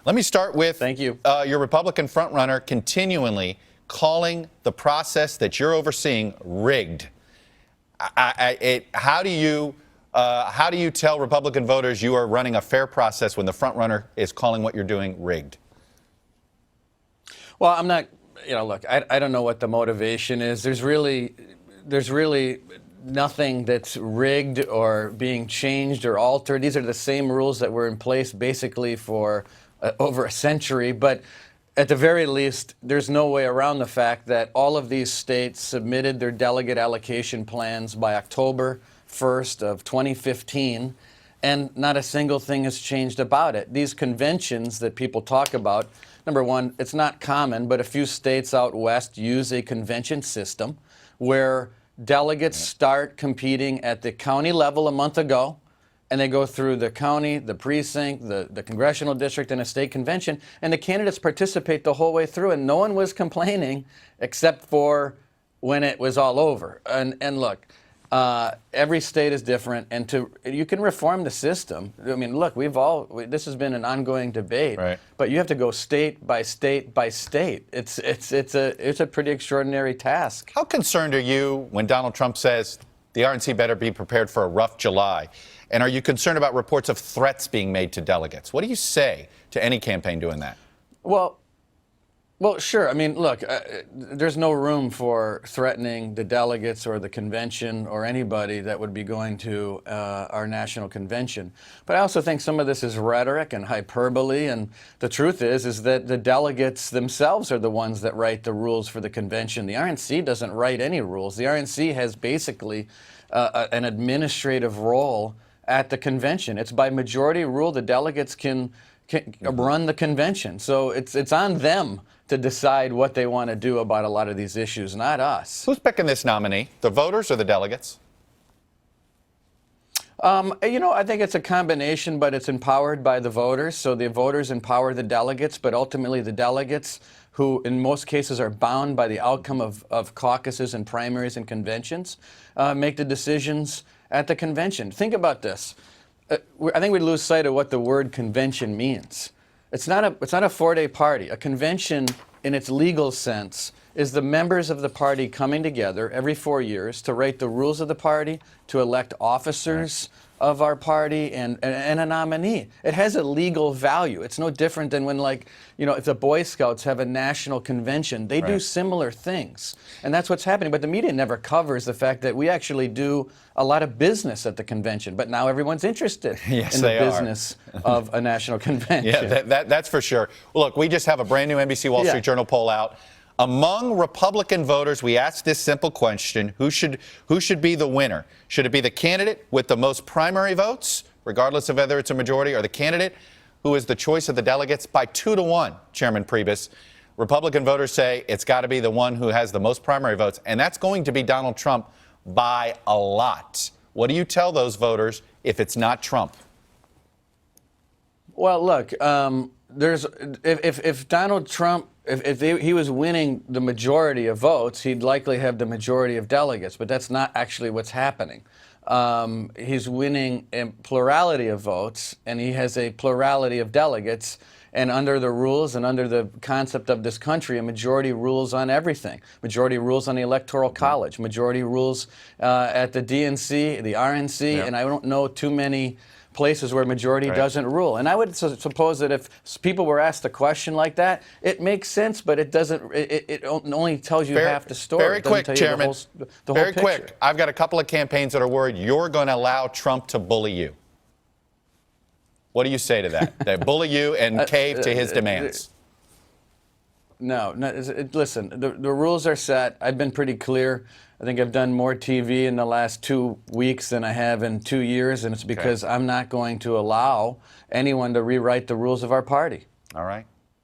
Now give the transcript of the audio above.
Let me start with Thank you. Your Republican frontrunner continually calling the process that you're overseeing rigged. How do you tell Republican voters you are running a fair process when the frontrunner is calling what you're doing rigged? Well, I'm not, look, I don't know what the motivation is. There's really nothing that's rigged or being changed or altered. These are the same rules that were in place basically for over a century. But at the very least, there's no way around the fact that all of these states submitted their delegate allocation plans by October 1st of 2015, and not a single thing has changed about it. These conventions that people talk about, number one, it's not common, but a few states out west use a convention system where delegates start competing at the county level a month ago, and they go through the county, the precinct, the congressional district, and a state convention, and the candidates participate the whole way through, and no one was complaining except for when it was all over. And look, every state is different, and you can reform the system. I mean, look, this has been an ongoing debate, right, but you have to go state by state by state. It's a pretty extraordinary task. How concerned are you when Donald Trump says the RNC better be prepared for a rough July? And are you concerned about reports of threats being made to delegates? What do you say to any campaign doing that? Well, sure. I mean, look, there's no room for threatening the delegates or the convention or anybody that would be going to our national convention. But I also think some of this is rhetoric and hyperbole. And the truth is that the delegates themselves are the ones that write the rules for the convention. The RNC doesn't write any rules. The RNC has basically an administrative role at the convention. It's by majority rule the delegates can run the convention. So it's on them to decide what they want to do about a lot of these issues, not us. Who's picking this nominee, the voters or the delegates? I think it's a combination, but it's empowered by the voters. So the voters empower the delegates, but ultimately the delegates, who in most cases are bound by the outcome of caucuses and primaries and conventions, make the decisions at the convention. Think about this. I think we lose sight of what the word convention means. It's not a four-day party. A convention, in its legal sense, is the members of the party coming together every 4 years to write the rules of the party, to elect officers of our party, and a nominee. It has a legal value. It's no different than when, if the Boy Scouts have a national convention, they do similar things. And that's what's happening. But the media never covers the fact that we actually do a lot of business at the convention. But now everyone's interested in the business of a national convention. Yeah, that's for sure. Well, look, we just have a brand new NBC Wall Street Journal poll out. Among Republican voters, we asked this simple question: who should be the winner? Should it be the candidate with the most primary votes, regardless of whether it's a majority, or the candidate who is the choice of the delegates by 2-1, Chairman Priebus? Republican voters say it's got to be the one who has the most primary votes, and that's going to be Donald Trump by a lot. What do you tell those voters if it's not Trump? Well, look, if Donald Trump, if he was winning the majority of votes, he'd likely have the majority of delegates, but that's not actually what's happening. He's winning a plurality of votes, and he has a plurality of delegates, and under the rules and under the concept of this country, a majority rules on everything. Majority rules on the Electoral College, majority rules at the DNC, the RNC, and I don't know too many places where majority doesn't rule. And I would suppose that if people were asked a question like that, it makes sense, but it doesn't. It only tells you half the story. Very quick, Chairman. Very quick. I've got a couple of campaigns that are worried you're going to allow Trump to bully you. What do you say to that? They bully you and cave to his demands. No, listen, the rules are set. I've been pretty clear. I think I've done more TV in the last 2 weeks than I have in 2 years, and it's because I'm not going to allow anyone to rewrite the rules of our party. All right.